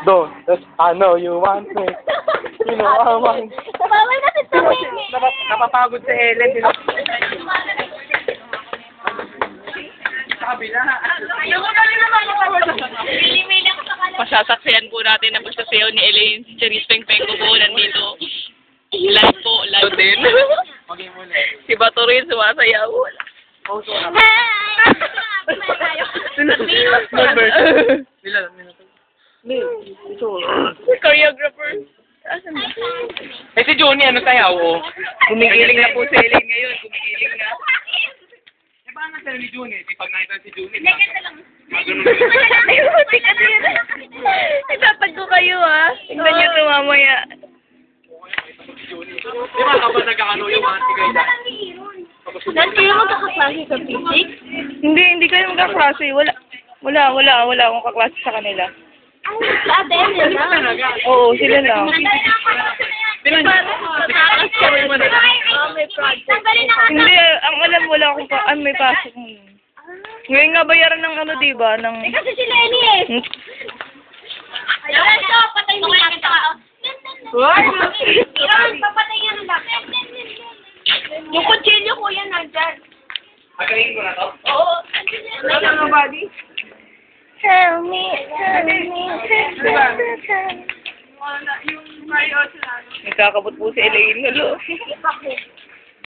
Don't, I know you want me. You know I want. Bawal kasi tumingin. Napapagod si Ellen. Sabi na. Pasasaksihan po natin na pagsasayaw ni Elaine, si Charis Pengpeng ko po nandito. Live po, live din. Si Bato rin sumasayaw. Choreographer. Asan ba? Eh si Johnny, ano sayaw? Kumikiling na po si Elaine ngayon. Kumikiling na. Eh ba ang ni Johnny? Di pag nakita si Johnny. Itatag ko kayo ha. Tingnan niyo ito mamaya. Di ba kapag nagkakano yung mga tigay na? Dahil kayo magkakaklase sa physics? Hindi kayo magkaklase. Wala akong kaklase sa kanila. Sa ate, na? Oo, sila lang. May project. Hindi, ang alam wala akong may pasok. Ngayon nga bayaran ng ano, diba? Ng... Kasi si Lenny eh. Ayun, ito, patay mo lang ito. Papatay yan ang bakit. Yung kutsilyo ko yan, nandyan. Agayin ko na to? Oo. Wala nga, buddy. Tell me. Nagkakabot po si Elaine. Hello. Bakit?